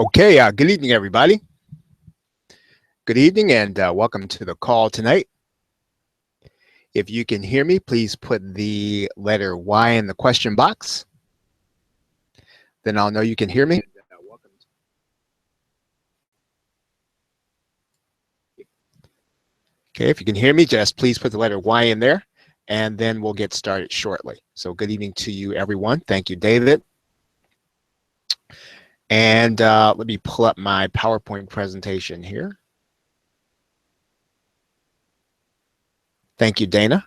Okay, good evening, everybody. Good evening and welcome to the call tonight. If you can hear me, please put the letter Y in the question box. Then I'll know you can hear me. Okay, if you can hear me, just please put the letter Y in there, and then we'll get started shortly. So good evening to you, everyone. Thank you, David. And let me pull up my PowerPoint presentation here. Thank you, Dana.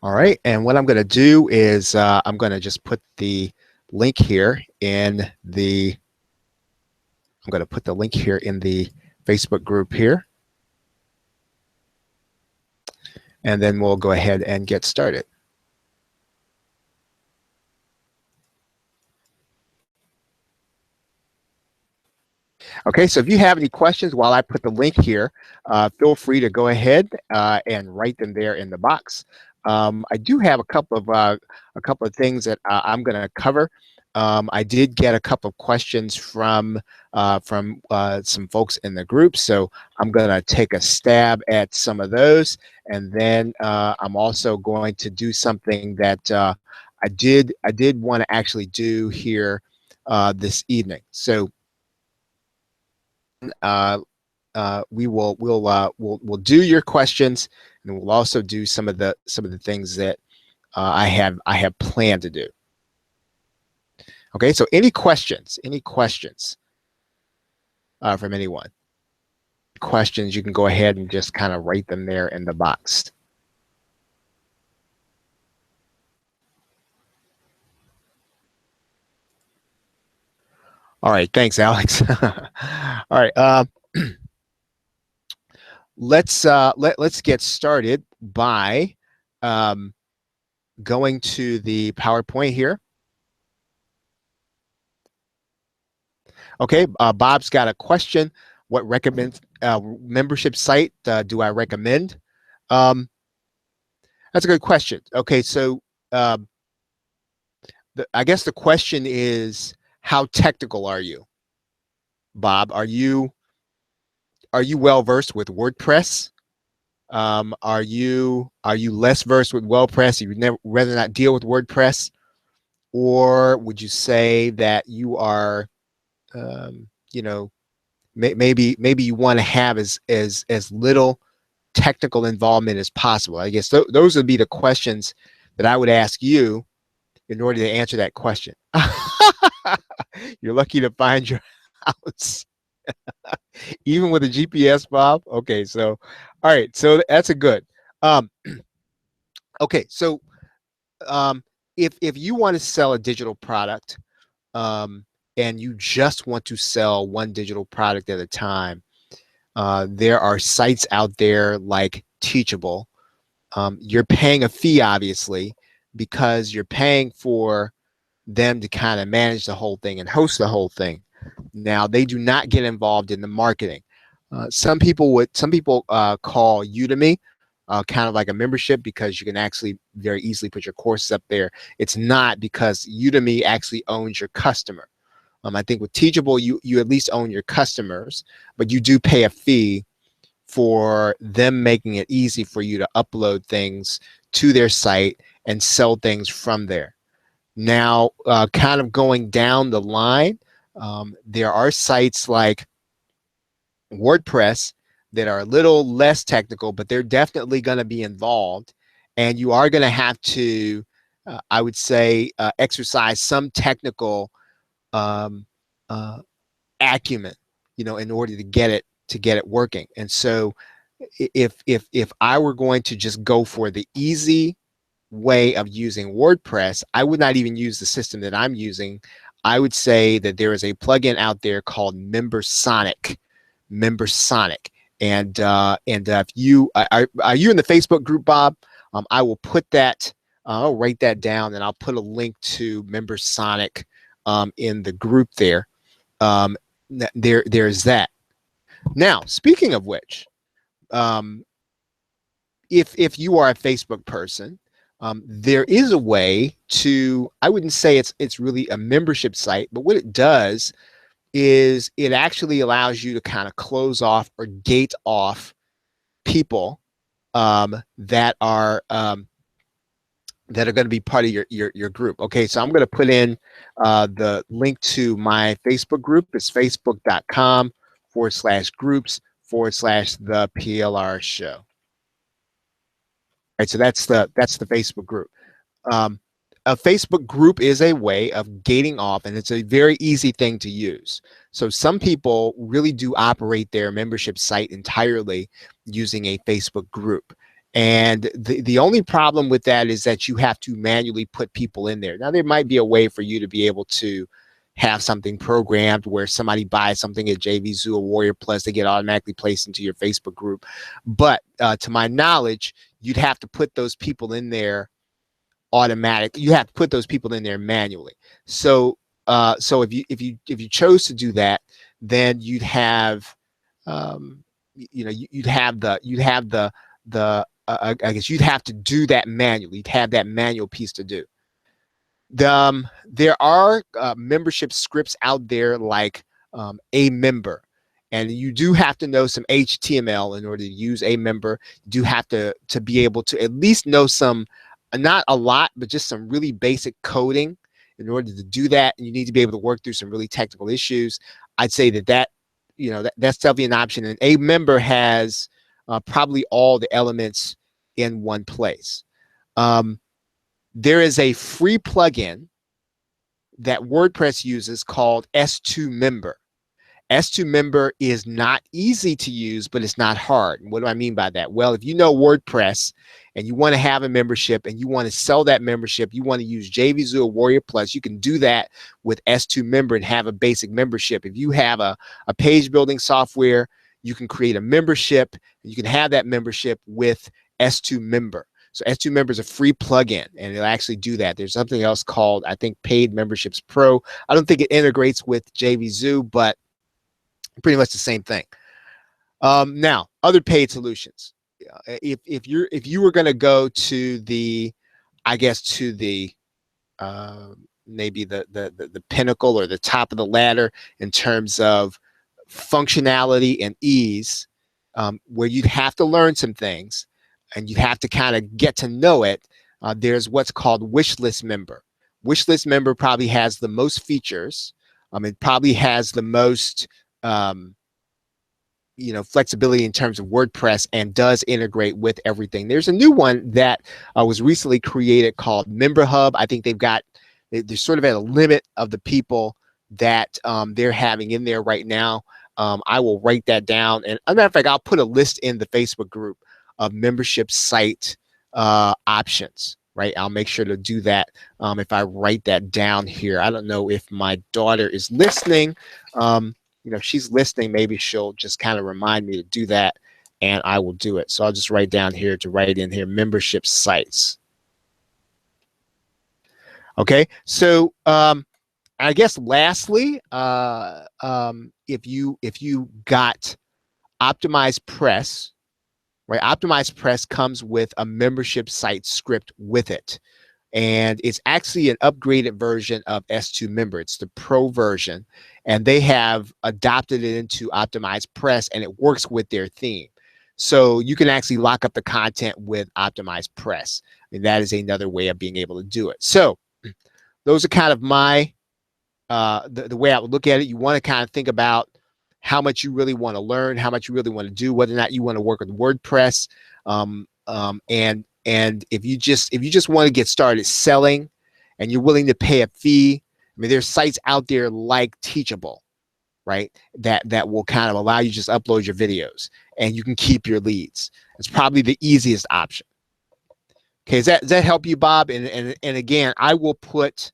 All right, and what I'm going to do is I'm going to just put the link here in the, I'm going to put the link here in the Facebook group here. And then we'll go ahead and get started. Okay, so if you have any questions while I put the link here, feel free to go ahead and write them there in the box. I do have a couple of things that I'm going to cover. I did get a couple of questions from some folks in the group, so I'm going to take a stab at some of those, and then I'm also going to do something that I did want to actually do here this evening. So we'll do your questions, and we'll also do some of the things that I have planned to do. Okay, so any questions from anyone? Questions, you can go ahead and just kind of write them there in the box. All right, thanks, Alex. All right, let's get started by going to the PowerPoint here. Okay, Bob's got a question. What membership site do I recommend? That's a good question. Okay, so I guess the question is, how technical are you, Bob? Are you well versed with WordPress? Are you less versed with WordPress? You'd rather not deal with WordPress, or would you say that you are, you know, maybe you want to have as little technical involvement as possible? I guess those would be the questions that I would ask you in order to answer that question. You're lucky to find your house. Even with a GPS, Bob. Okay, so all right, so that's a good. Okay, so if you want to sell a digital product, and you just want to sell one digital product at a time, there are sites out there like Teachable. You're paying a fee, obviously, because you're paying for them to kind of manage the whole thing and host the whole thing. Now, they do not get involved in the marketing. Some people call Udemy kind of like a membership, because you can actually very easily put your courses up there. It's not, because Udemy actually owns your customer. I think with Teachable, you at least own your customers, but you do pay a fee for them making it easy for you to upload things to their site and sell things from there. Now, kind of going down the line, there are sites like WordPress that are a little less technical, but they're definitely going to be involved, and you are going to have to, I would say, exercise some technical acumen, in order to get it working. And so, if I were going to just go for the easy way of using WordPress, I would not even use the system that I'm using. I would say that there is a plugin out there called MemberSonic. And if you are you in the Facebook group, Bob? I will put that. I'll write that down, and I'll put a link to MemberSonic in the group there. There's that. Now, speaking of which, if you are a Facebook person, there is a way to, I wouldn't say it's really a membership site, but what it does is it actually allows you to kind of close off or gate off people that are going to be part of your group. Okay, so I'm going to put in the link to my Facebook group. It's facebook.com/groups/the PLR show. Right, so that's the Facebook group. Um, a Facebook group is a way of gating off, and it's a very easy thing to use. So some people really do operate their membership site entirely using a Facebook group. And the only problem with that is that you have to manually put people in there. Now, there might be a way for you to be able to have something programmed where somebody buys something at JVZoo or Warrior Plus, they get automatically placed into your Facebook group. But to my knowledge, you'd have to put those people in there automatic. You have to put those people in there manually. So so if you chose to do that, then you'd have you'd have the I guess you'd have to do that manually. You'd have that manual piece to do. There are membership scripts out there like a member, and you do have to know some HTML in order to use a member. You do have to be able to at least know some, not a lot, but just some really basic coding in order to do that. And you need to be able to work through some really technical issues. I'd say that's definitely an option. And a member has probably all the elements in one place. There is a free plugin that WordPress uses called S2 Member. S2 Member is not easy to use, but it's not hard. And what do I mean by that? Well, if you know WordPress and you want to have a membership and you want to sell that membership, you want to use JVZoo or Warrior Plus, you can do that with S2 Member and have a basic membership. If you have a page building software, you can create a membership and you can have that membership with S2 Member. So S2 Member is a free plugin, and it'll actually do that. There's something else called, I think, Paid Memberships Pro. I don't think it integrates with JVZoo, but pretty much the same thing. Now, other paid solutions. If you were going to go to the, I guess, to the maybe the pinnacle or the top of the ladder in terms of functionality and ease, where you'd have to learn some things and you have to kind of get to know it, there's what's called Wishlist Member. Wishlist Member probably has the most features. It probably has the most flexibility in terms of WordPress and does integrate with everything. There's a new one that was recently created called Member Hub. I think they're sort of at a limit of the people that they're having in there right now. I will write that down. And as a matter of fact, I'll put a list in the Facebook group of membership site options, right? I'll make sure to do that if I write that down here. I don't know if my daughter is listening. If she's listening, maybe she'll just kind of remind me to do that, and I will do it. So I'll just write down here to write in here membership sites. Okay, so I guess lastly, if you got OptimizePress, right? OptimizePress comes with a membership site script with it. And it's actually an upgraded version of S2 Member. It's the pro version, and they have adopted it into OptimizePress, and it works with their theme. So you can actually lock up the content with OptimizePress, and that is another way of being able to do it. So those are kind of my the way I would look at it. You want to kind of think about how much you really want to learn, how much you really want to do, whether or not you want to work with WordPress, and if you just want to get started selling and you're willing to pay a fee, I mean, there's sites out there like Teachable, right? That will kind of allow you to just upload your videos and you can keep your leads. It's probably the easiest option. Okay, does that help you, Bob? And again, I will put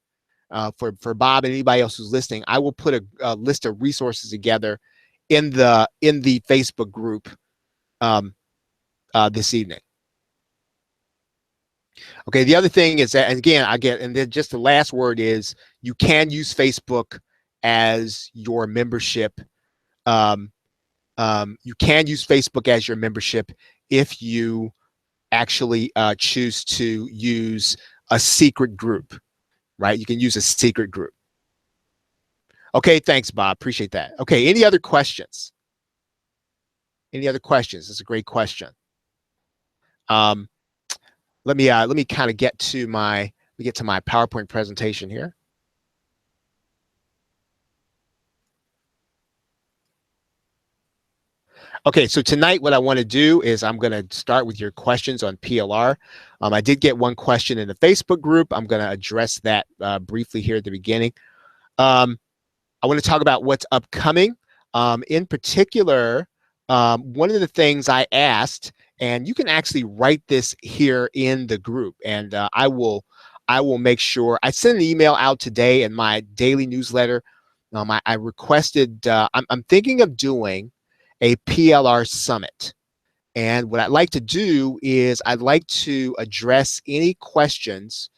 for Bob and anybody else who's listening, I will put a list of resources together in the Facebook group this evening. Okay, the other thing is that, and again, and then just the last word is you can use Facebook as your membership You can use Facebook as your membership if you actually choose to use a secret group, right? You can use a secret group. Okay, thanks, Bob. Appreciate that. Okay, any other questions? Any other questions? It's a great question. Let me kind of get to my PowerPoint presentation here. Okay, so tonight what I want to do is I'm going to start with your questions on PLR. I did get one question in the Facebook group. I'm going to address that briefly here at the beginning. I want to talk about what's upcoming. In particular, one of the things I asked, and you can actually write this here in the group, and I will make sure I send an email out today in my daily newsletter. I requested. I'm thinking of doing a PLR Summit. And what I'd like to do is I'd like to address any questions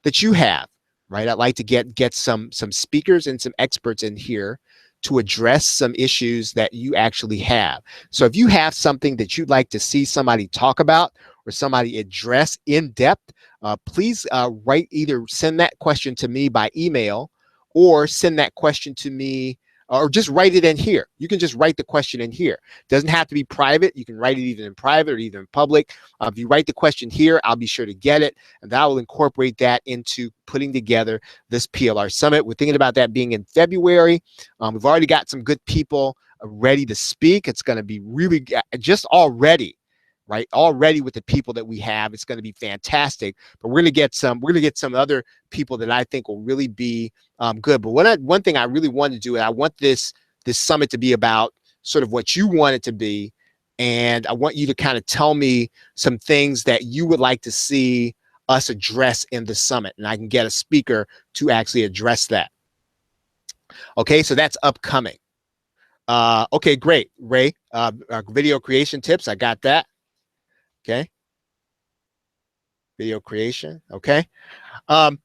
that you have, right? I'd like to get some speakers and some experts in here to address some issues that you actually have. So if you have something that you'd like to see somebody talk about or somebody address in depth, please either send that question to me by email or send that question to me, or just write it in here. You can just write the question in here. It doesn't have to be private. You can write it even in private or even in public. If you write the question here, I'll be sure to get it, and I will incorporate that into putting together this PLR Summit. We're thinking about that being in February. We've already got some good people ready to speak. It's going to be really just already, right? Already with the people that we have, it's going to be fantastic. But we're going to get some other people that I think will really be good. But one thing I really want to do, and I want this summit to be about sort of what you want it to be, and I want you to kind of tell me some things that you would like to see us address in the summit, and I can get a speaker to actually address that. Okay, so that's upcoming. Okay, great, Ray. Video creation tips, I got that. Okay. Video creation. Okay. One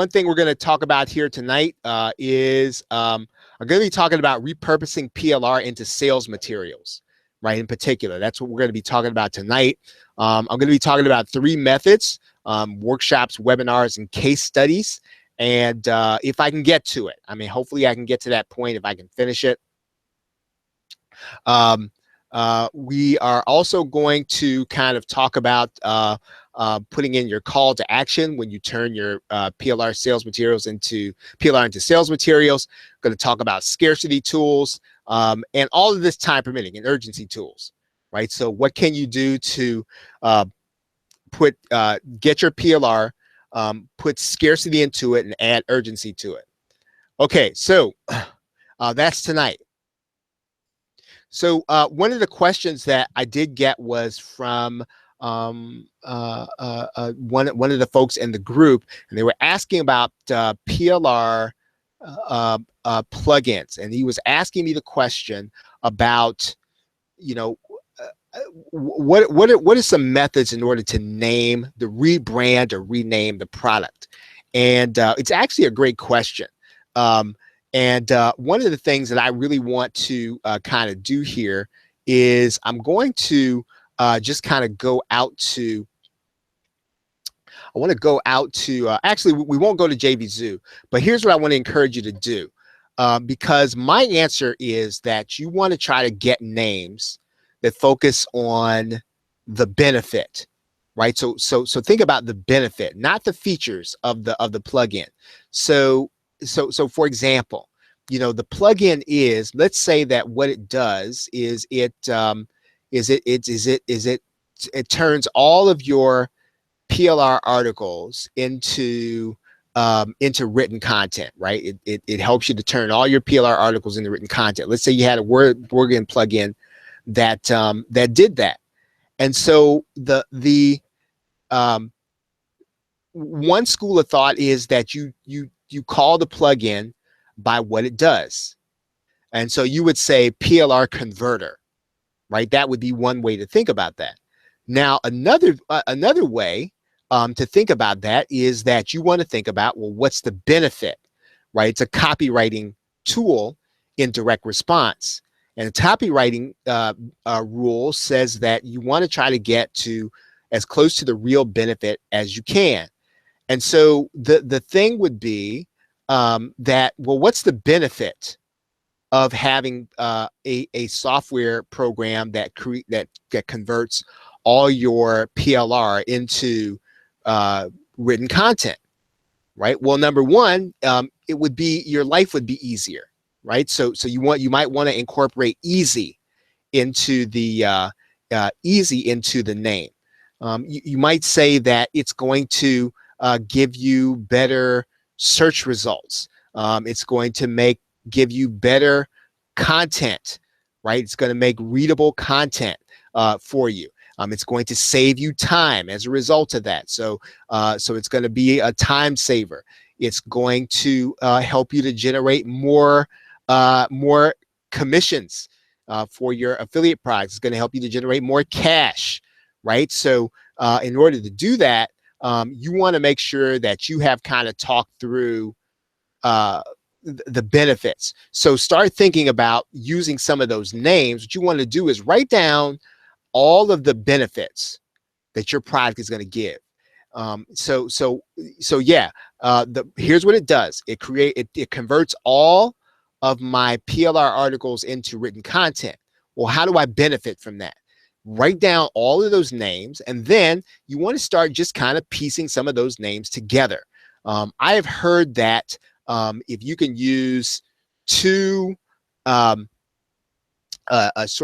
thing we're going to talk about here tonight is I'm going to be talking about repurposing PLR into sales materials, right? In particular, that's what we're going to be talking about tonight. I'm going to be talking about 3 methods, workshops, webinars, and case studies. And if I can get to it, I mean, hopefully I can get to that point if I can finish it. We are also going to kind of talk about putting in your call to action when you turn your PLR sales materials into sales materials. Going to talk about scarcity tools and all of this time permitting and urgency tools, right? So what can you do to get your PLR, put scarcity into it, and add urgency to it? Okay, so that's tonight. So one of the questions that I did get was from one of the folks in the group, and they were asking about PLR plugins, and he was asking me the question about, you know, what are some methods in order to rebrand or rename the product, and it's actually a great question. And one of the things that I really want to kind of do here is I'm going to just kind of go out to, actually, we won't go to JVZoo, but here's what I want to encourage you to do. Because my answer is that you want to try to get names that focus on the benefit, right? So think about the benefit, not the features of the plugin. So for example, you know, the plugin is, let's say that what it does is it turns all of your PLR articles into written content, right? It helps you to turn all your PLR articles into written content. Let's say you had a WordPress plugin that did that, and so the one school of thought is that you call the plugin by what it does, and so you would say PLR converter, right? That would be one way to think about that. Now another way to think about that is that you want to think about, well, what's the benefit, right? It's a copywriting tool, in direct response. And the copywriting rule says that you want to try to get to as close to the real benefit as you can. And so the thing would be that, well, what's the benefit of having a software program that converts all your PLR into written content, right? Well, number one, it would be, your life would be easier, right? So you might want to incorporate easy into the name. You might say that it's going to give you better search results. It's going to give you better content, right? It's going to make readable content for you. It's going to save you time as a result of that. So it's going to be a time saver. It's going to help you to generate more commissions for your affiliate products. It's going to help you to generate more cash, right? So in order to do that, you want to make sure that you have kind of talked through the benefits. So start thinking about using some of those names. What you want to do is write down all of the benefits that your product is going to give. Yeah, here's what it does. It converts all of my PLR articles into written content. Well, how do I benefit from that? Write down all of those names, and then you want to start just kind of piecing some of those names together. I have heard that if you can use two sort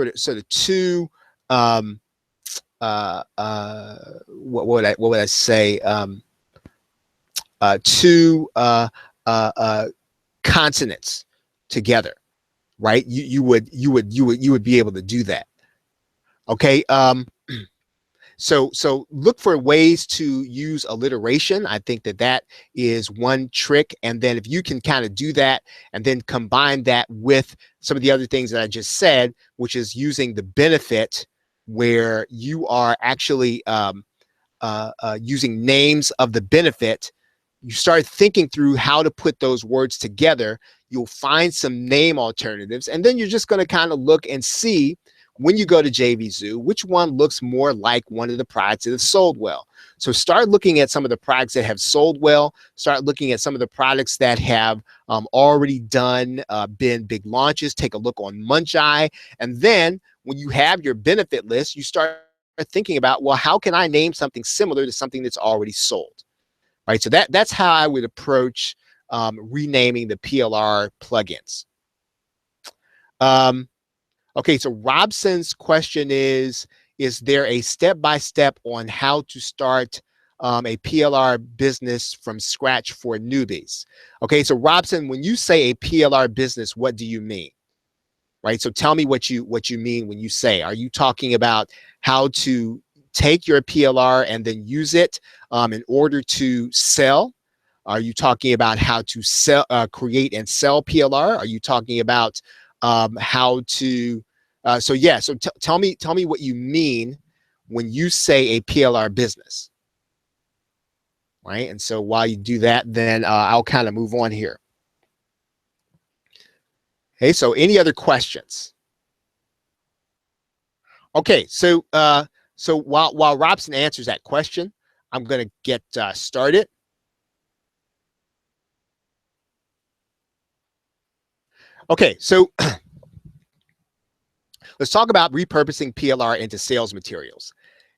of two what would I say, two consonants together, right? You would be able to do that. Okay. So look for ways to use alliteration. I think that is one trick. And then if you can kind of do that and then combine that with some of the other things that I just said, which is using the benefit, where you are actually using names of the benefit, you start thinking through how to put those words together. You'll find some name alternatives, and then you're just going to kind of look and see, when you go to JVZoo, which one looks more like one of the products that have sold well. So start looking at some of the products that have sold well. Start looking at some of the products that have already been big launches. Take a look on Muncheye. And then when you have your benefit list, you start thinking about, well, how can I name something similar to something that's already sold? Right. So that's how I would approach renaming the PLR plugins. Okay, so Robson's question is there a step-by-step on how to start a PLR business from scratch for newbies? Okay, so Robson, when you say a PLR business, what do you mean? Right, so tell me what you mean when you say. Are you talking about how to take your PLR and then use it in order to sell? Are you talking about how to sell, create and sell PLR? Are you talking about how to so tell me what you mean when you say a PLR business, right? And so while you do that, then I'll kind of move on here. Okay, so any other questions? Okay, so while Robson answers that question, I'm going to get started. Okay, so let's talk about repurposing PLR into sales materials.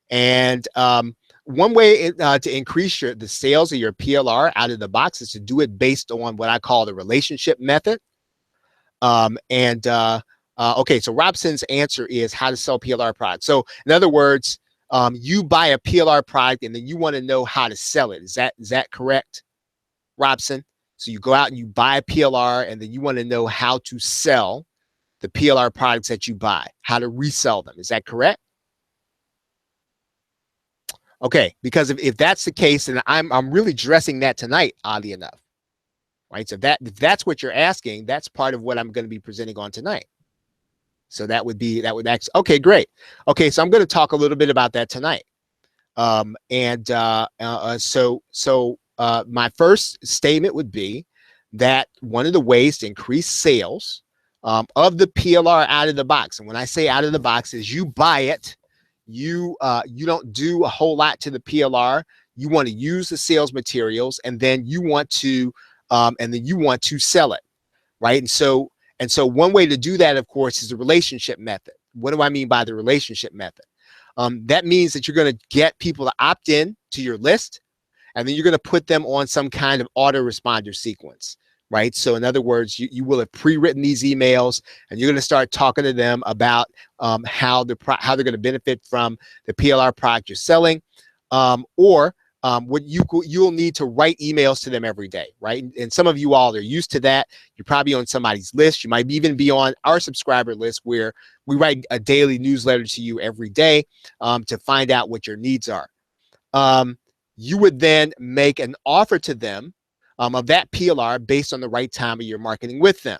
And one way to increase the sales of your PLR out of the box is to do it based on what I call the relationship method. Okay, so Robson's answer is how to sell PLR products. So in other words, you buy a PLR product and then you want to know how to sell it. Is that correct, Robson? So you go out and you buy a PLR and then you want to know how to sell the PLR products that you buy, how to resell them. Is that correct? Okay, because if that's the case, then I'm really addressing that tonight, oddly enough. Right? So if that's what you're asking, that's part of what I'm going to be presenting on tonight. So that would actually, okay, great. Okay, so I'm going to talk a little bit about that tonight. My first statement would be that one of the ways to increase sales of the PLR out of the box. And when I say out of the box is you buy it, you don't do a whole lot to the PLR. You want to use the sales materials, and then you want to sell it, right? And so one way to do that, of course, is the relationship method. What do I mean by the relationship method? That means that you're going to get people to opt in to your list, and then you're going to put them on some kind of autoresponder sequence, right? So in other words, you will have pre-written these emails, and you're going to start talking to them about how they're going to benefit from the PLR product you're selling, or what you'll need to write emails to them every day, right? And some of you all are used to that. You're probably on somebody's list. You might even be on our subscriber list, where we write a daily newsletter to you every day to find out what your needs are. You would then make an offer to them of that PLR based on the right time of your marketing with them,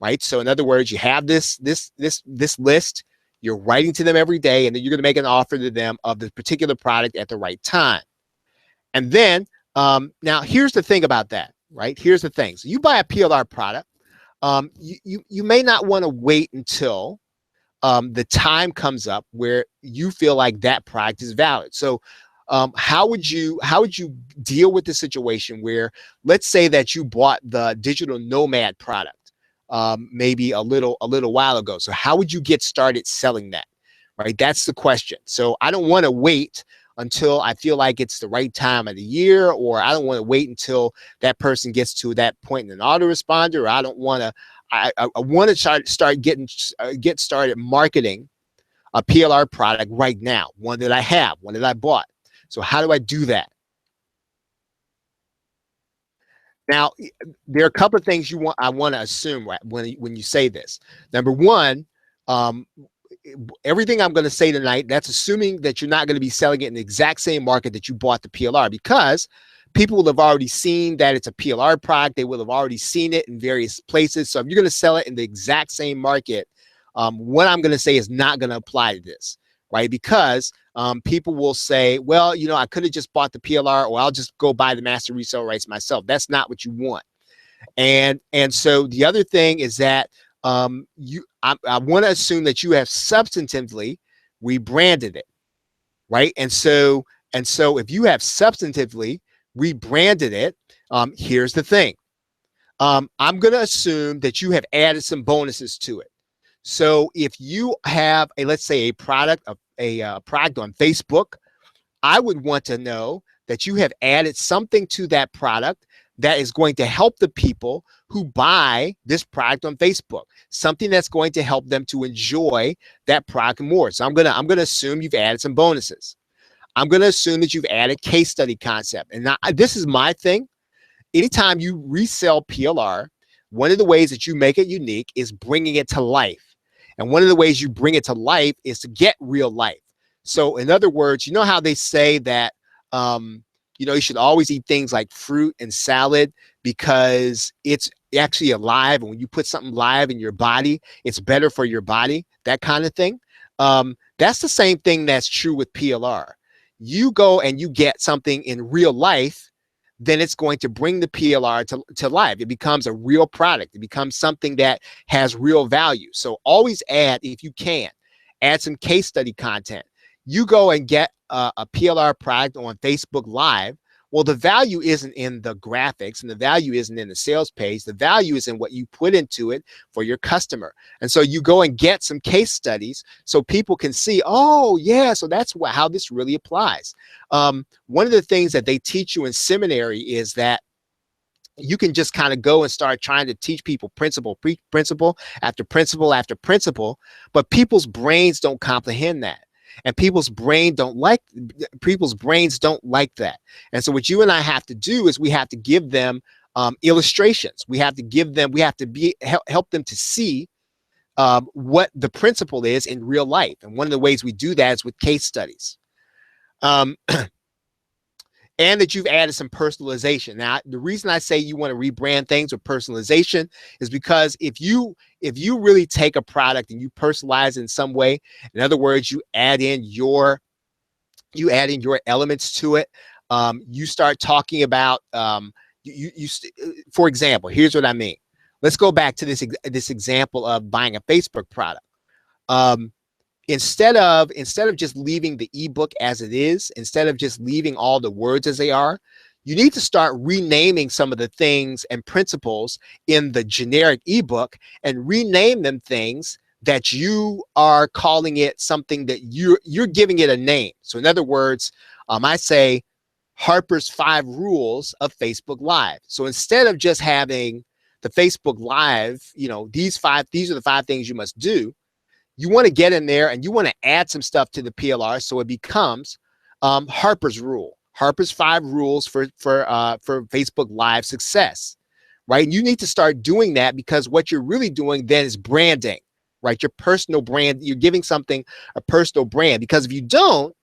right? So in other words, you have this list. You're writing to them every day, and then you're going to make an offer to them of the particular product at the right time. And then, now here's the thing about that, right? Here's the thing. So you buy a PLR product, you may not want to wait until the time comes up where you feel like that product is valid. So how would you deal with the situation where, let's say that you bought the digital nomad product maybe a little while ago? So how would you get started selling that, right? That's the question. So I don't want to wait until I feel like it's the right time of the year, or I don't want to wait until that person gets to that point in an autoresponder, or I don't want to. I want to get started marketing a PLR product right now, one that I have, one that I bought. So how do I do that? Now, there are a couple of things I want to assume when you say this. Number one, everything I'm going to say tonight, that's assuming that you're not going to be selling it in the exact same market that you bought the PLR, because people will have already seen that it's a PLR product. They will have already seen it in various places. So if you're going to sell it in the exact same market, what I'm going to say is not going to apply to this, right? Because people will say, well, I could have just bought the PLR, or I'll just go buy the master resale rights myself. That's not what you want. And so the other thing is that I want to assume that you have substantively rebranded it, right? And so if you have substantively rebranded it, here's the thing. I'm going to assume that you have added some bonuses to it. So if you have let's say a product on Facebook, I would want to know that you have added something to that product that is going to help the people who buy this product on Facebook, something that's going to help them to enjoy that product more. So I'm gonna assume you've added some bonuses. I'm gonna assume that you've added case study concept. And now, this is my thing. Anytime you resell PLR, one of the ways that you make it unique is bringing it to life. And one of the ways you bring it to life is to get real life. So in other words, you know how they say that you should always eat things like fruit and salad because it's actually alive. And when you put something live in your body, it's better for your body, that kind of thing. That's the same thing that's true with PLR. You go and you get something in real life, then it's going to bring the PLR to life. It becomes a real product. It becomes something that has real value. So always add, if you can, add some case study content. You go and get a PLR product on Facebook Live. Well, the value isn't in the graphics, and the value isn't in the sales page. The value is in what you put into it for your customer. And so you go and get some case studies so people can see, oh yeah, so that's how this really applies. One of the things that they teach you in seminary is that you can just kind of go and start trying to teach people principle after principle after principle, but people's brains don't comprehend that. And people's brains don't like that. And so what you and I have to do is we have to give them illustrations. We have to help them to see what the principle is in real life. And one of the ways we do that is with case studies. And that you've added some personalization. Now, the reason I say you want to rebrand things with personalization is because if you really take a product and you personalize it in some way, in other words, you add in your elements to it, you start talking about, for example, here's what I mean. let's go back to this example of buying a Facebook product. Um, instead of just leaving the ebook as it is, instead of just leaving all the words as they are, you need to start renaming some of the things and principles in the generic ebook and rename them things that you are calling it something that you're giving it a name. So in other words, I say Harper's 5 rules of Facebook Live. So instead of just having the Facebook Live, these are the 5 things you must do, you want to get in there and you want to add some stuff to the PLR so it becomes Harper's 5 rules for Facebook Live success, right? And you need to start doing that, because what you're really doing then is branding, right? Your personal brand. You're giving something a personal brand, because if you don't,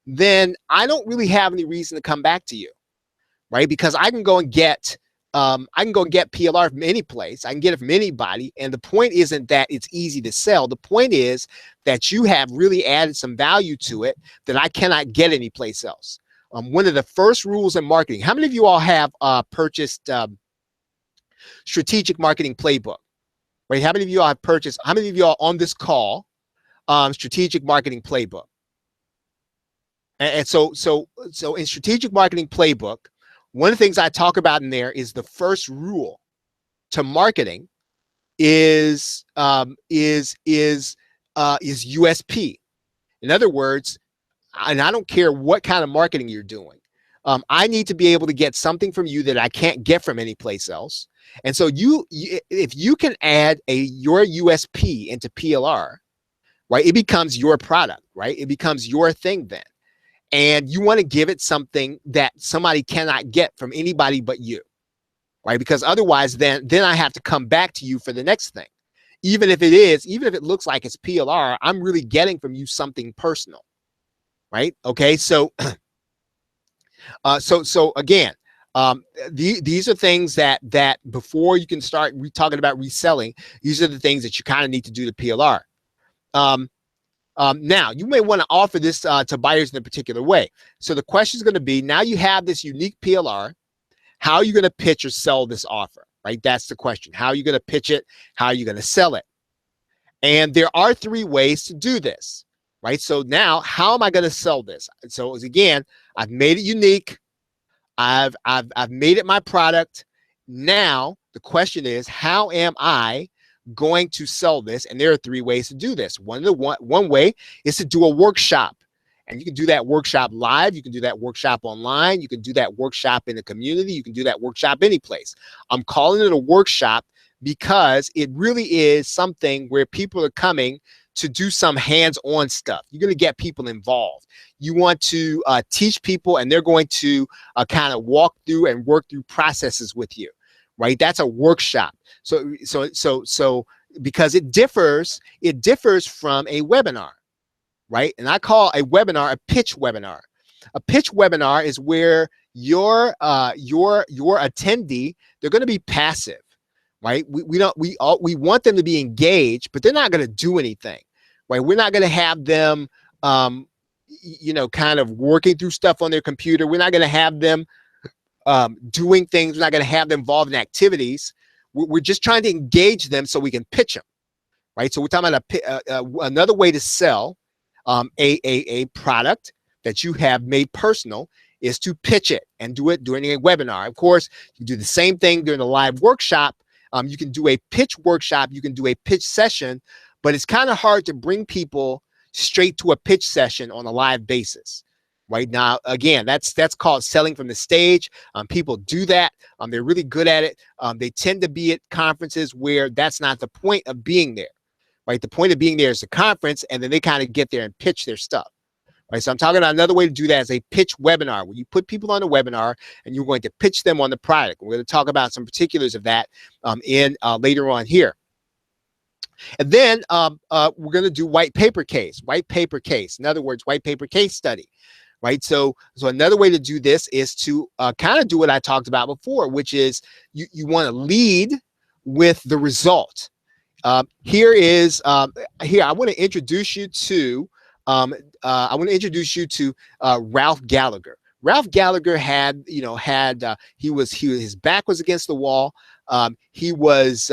then I don't really have any reason to come back to you, right? Because I can go and get PLR from any place. I can get it from anybody. And the point isn't that it's easy to sell. The point is that you have really added some value to it that I cannot get anyplace else. One of the first rules in marketing. How many of you all have purchased Strategic Marketing Playbook? Right? How many of you all have purchased? How many of you all on this call Strategic Marketing Playbook? And so in Strategic Marketing Playbook, one of the things I talk about in there is the first rule to marketing is USP. In other words, and I don't care what kind of marketing you're doing, I need to be able to get something from you that I can't get from any place else. And so if you can add your USP into PLR, right, it becomes your product, right? It becomes your thing then. And you want to give it something that somebody cannot get from anybody but you, right? Because otherwise, then I have to come back to you for the next thing. Even if it looks like it's PLR, I'm really getting from you something personal, right? Okay, so so again, these are things that before you can start talking about reselling, these are the things that you kind of need to do to PLR. Now, you may want to offer this to buyers in a particular way. So the question is going to be, now you have this unique PLR, how are you going to pitch or sell this offer, right? That's the question. How are you going to pitch it? How are you going to sell it? And there are 3 ways to do this, right? So now, how am I going to sell this? So again, I've made it unique. I've made it my product. Now, the question is, how am I going to sell this? And there are 3 ways to do this. One way is to do a workshop, and you can do that workshop live. You can do that workshop online. You can do that workshop in the community. You can do that workshop any place. I'm calling it a workshop because it really is something where people are coming to do some hands-on stuff. You're going to get people involved. You want to teach people, and they're going to kind of walk through and work through processes with you, right? That's a workshop. So because it differs from a webinar, right? And I call a webinar a pitch webinar. A pitch webinar is where your attendee, they're going to be passive, right? We want them to be engaged, but they're not going to do anything, right? We're not going to have them, kind of working through stuff on their computer. We're not going to have them doing things. We're not going to have them involved in activities. We're just trying to engage them so we can pitch them, right? So we're talking about another way to sell a product that you have made personal is to pitch it and do it during a webinar. Of course, you do the same thing during a live workshop. You can do a pitch workshop. You can do a pitch session, but it's kind of hard to bring people straight to a pitch session on a live basis. Right now, again, that's called selling from the stage. People do that. They're really good at it. They tend to be at conferences where that's not the point of being there. Right? The point of being there is the conference, and then they kind of get there and pitch their stuff. Right? So I'm talking about another way to do that is a pitch webinar, where you put people on a webinar and you're going to pitch them on the product. We're going to talk about some particulars of that later on here. And then we're going to do white paper case. In other words, white paper case study. Right. So another way to do this is to kind of do what I talked about before, which is you want to lead with the result. Here I want to introduce you to Ralph Gallagher. Ralph Gallagher his back was against the wall. He was,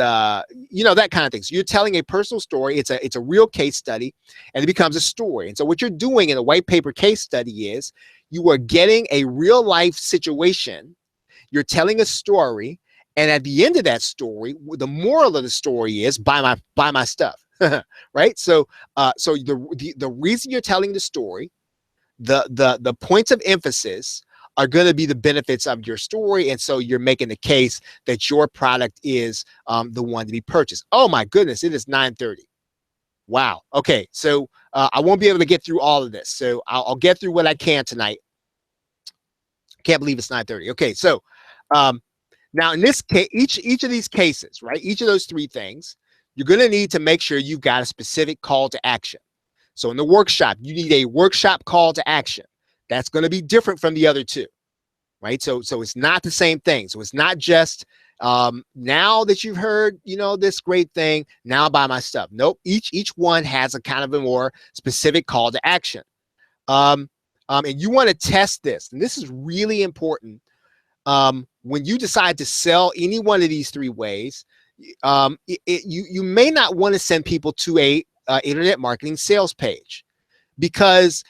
you know, that kind of thing. So you're telling a personal story. It's a real case study, and it becomes a story. And so what you're doing in a white paper case study is you are getting a real life situation. You're telling a story, and at the end of that story, the moral of the story is buy my stuff, right? So so the reason you're telling the story, the points of emphasis are going to be the benefits of your story, and so you're making the case that your product is the one to be purchased. Oh my goodness, it is 9:30. Wow. Okay, so I won't be able to get through all of this, so I'll get through what I can tonight. Can't believe it's 9:30. Okay, so now in this case, each of these cases, right? Each of those three things, you're going to need to make sure you've got a specific call to action. So in the workshop, you need a workshop call to action. That's going to be different from the other two, right? So it's not the same thing. So it's not just now that you've heard, you know, this great thing, now buy my stuff. Nope. Each one has a kind of a more specific call to action. And you want to test this, and this is really important. When you decide to sell any one of these three ways, you may not want to send people to a internet marketing sales page, because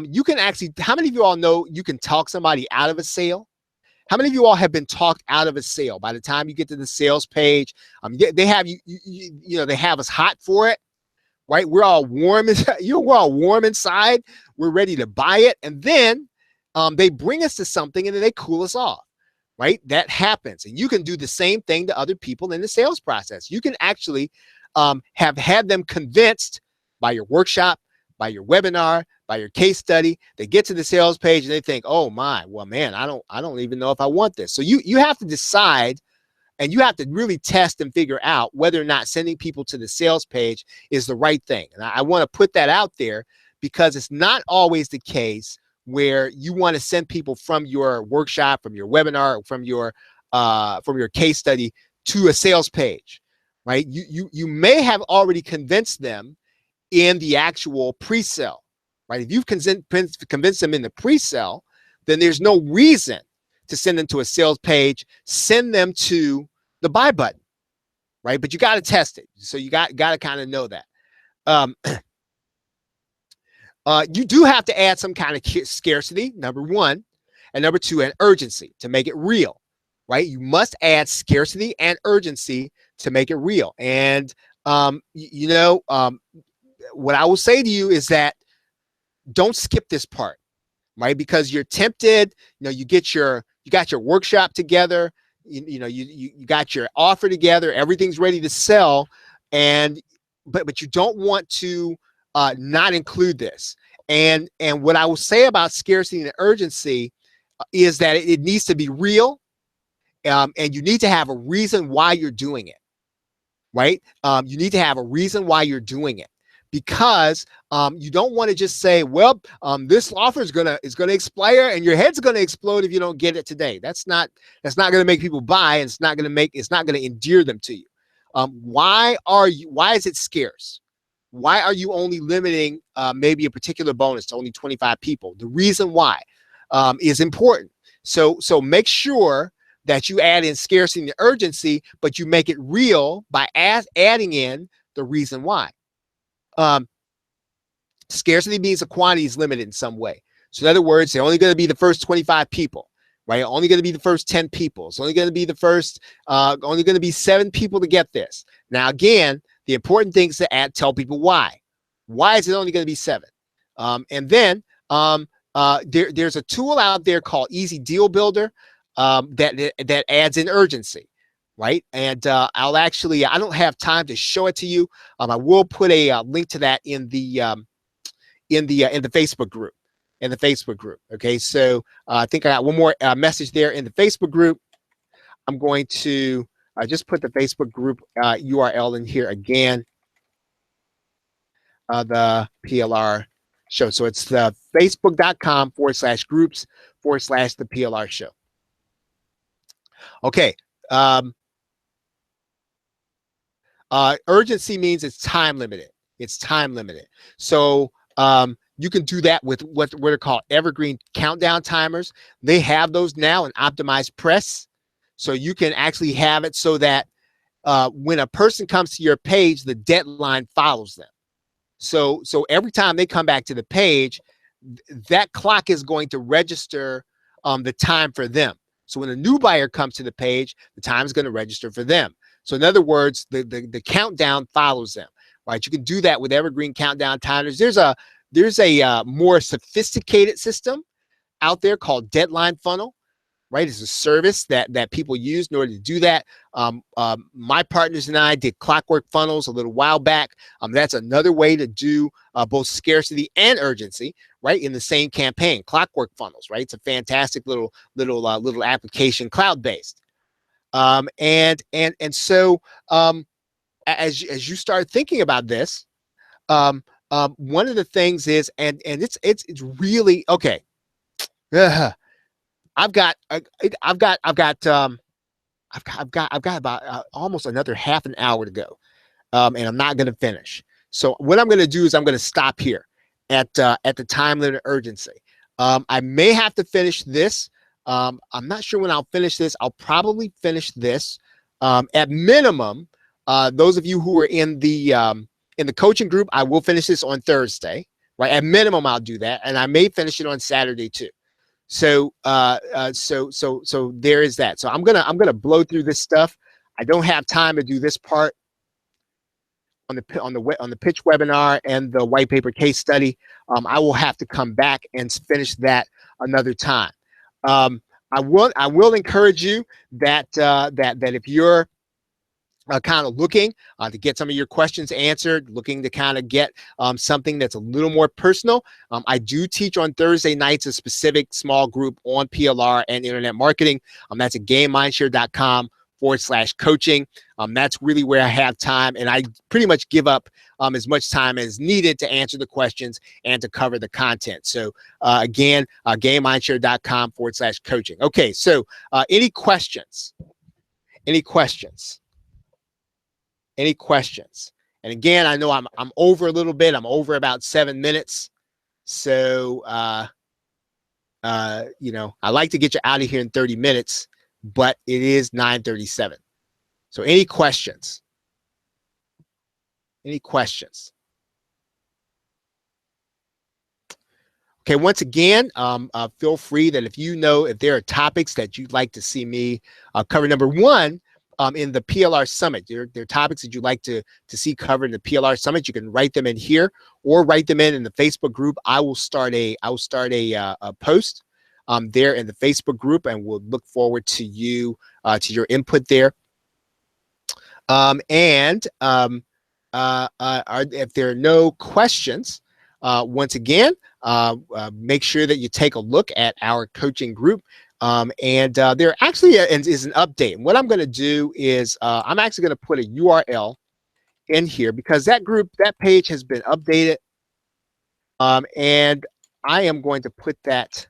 you can actually, how many of you all know you can talk somebody out of a sale? How many of you all have been talked out of a sale? By the time you get to the sales page, they have you know, they have us hot for it, right? We're all warm inside, we're all warm inside. We're ready to buy it, and then they bring us to something, and then they cool us off. Right? That happens. And you can do the same thing to other people in the sales process. You can actually have had them convinced by your workshop, by your webinar, by your case study. They get to the sales page and they think, oh my, well, man, I don't even know if I want this. So you have to decide, and you have to really test and figure out whether or not sending people to the sales page is the right thing. And I want to put that out there, because it's not always the case where you want to send people from your workshop, from your webinar, from your case study to a sales page, right? You may have already convinced them in the actual pre-sale, right? If you've convinced them in the pre-sale, then there's no reason to send them to a sales page. Send them to the buy button, right? But you got to test it, so you got to kind of know that. You do have to add some kind of scarcity, number one, and number two, an urgency to make it real, right? You must add scarcity and urgency to make it real. And, you know, what I will say to you is that don't skip this part, right? Because you're tempted, you know, you got your workshop together, you know, you got your offer together, everything's ready to sell, and but you don't want to not include this. And what I will say about scarcity and urgency is that it needs to be real, and you need to have a reason why you're doing it, right? You need to have a reason why you're doing it, because you don't want to just say, well, this offer is gonna expire and your head's gonna explode if you don't get it today. That's not gonna make people buy, and it's not gonna endear them to you. Why is it scarce? Why are you only limiting maybe a particular bonus to only 25 people? The reason why is important. So make sure that you add in scarcity and urgency, but you make it real by adding in the reason why. Scarcity means the quantity is limited in some way. So in other words, they're only going to be the first 25 people, right? Only going to be the first 10 people. It's only going to be the first, only going to be 7 people to get this. Now, again, the important thing is to tell people why. Why is it only going to be 7? And then there's a tool out there called Easy Deal Builder that adds in urgency, right? And I don't have time to show it to you. I will put a link to that in the Facebook group. Okay, so I think I got one more message there in the Facebook group. I'm going to just put the Facebook group URL in here again. The PLR show. So it's the facebook.com/groups/the PLR show. Okay. Urgency means it's time limited. It's time limited. So you can do that with what are called evergreen countdown timers. They have those now in OptimizePress. So you can actually have it so that when a person comes to your page, the deadline follows them. So every time they come back to the page, that clock is going to register the time for them. So when a new buyer comes to the page, the time is going to register for them. So in other words, the countdown follows them, right? You can do that with evergreen countdown timers. There's a more sophisticated system out there called Deadline Funnel, right? It's a service that people use in order to do that. My partners and I did clockwork funnels a little while back. That's another way to do both scarcity and urgency, right, in the same campaign. Clockwork funnels, right? It's a fantastic little application, cloud-based. So as you start thinking about this, one of the things is, and it's really okay. I've got about almost another half an hour to go, and I'm not going to finish. So what I'm going to do is I'm going to stop here at the time limit urgency. I may have to finish this. I'm not sure when I'll finish this. I'll probably finish this at minimum. Those of you who are in the coaching group, I will finish this on Thursday, right? At minimum, I'll do that, and I may finish it on Saturday too. So there is that. So I'm gonna blow through this stuff. I don't have time to do this part on the pitch webinar and the white paper case study. I will have to come back and finish that another time. I will encourage you that if you're kind of looking to get some of your questions answered, looking to kind of get something that's a little more personal. I do teach on Thursday nights a specific small group on PLR and internet marketing. That's at GameMindshare.com/coaching. That's really where I have time, and I pretty much give up as much time as needed to answer the questions and to cover the content. So again, GameMindshare.com/coaching. Okay, so any questions? Any questions? Any questions? And again, I know I'm over a little bit. I'm over about 7 minutes. So, you know, I like to get you out of here in 30 minutes, but it is 9:37. So any questions? Any questions? Okay, once again, feel free that if there are topics that you'd like to see me cover. Number one, in the PLR Summit, there are topics that you'd like to see covered in the PLR Summit. You can write them in here or write them in the Facebook group. I will start a post there in the Facebook group, and we'll look forward to your input there. If there are no questions, once again, make sure that you take a look at our coaching group. There actually is an update. And what I'm going to do is I'm actually going to put a URL in here because that page has been updated. And I am going to put that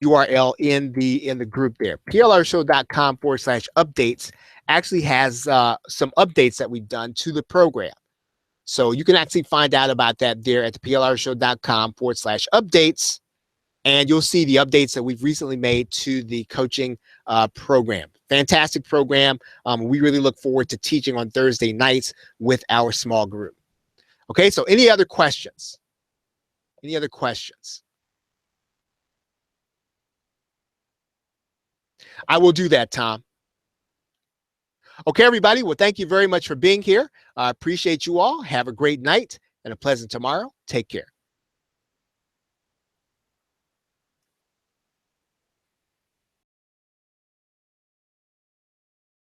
URL in the group there. PLRshow.com/updates actually has some updates that we've done to the program. So you can actually find out about that there at the PLRshow.com/updates. And you'll see the updates that we've recently made to the coaching program. Fantastic program. We really look forward to teaching on Thursday nights with our small group. Okay, so any other questions? Any other questions? I will do that, Tom. Okay, everybody. Well, thank you very much for being here. I appreciate you all. Have a great night and a pleasant tomorrow. Take care.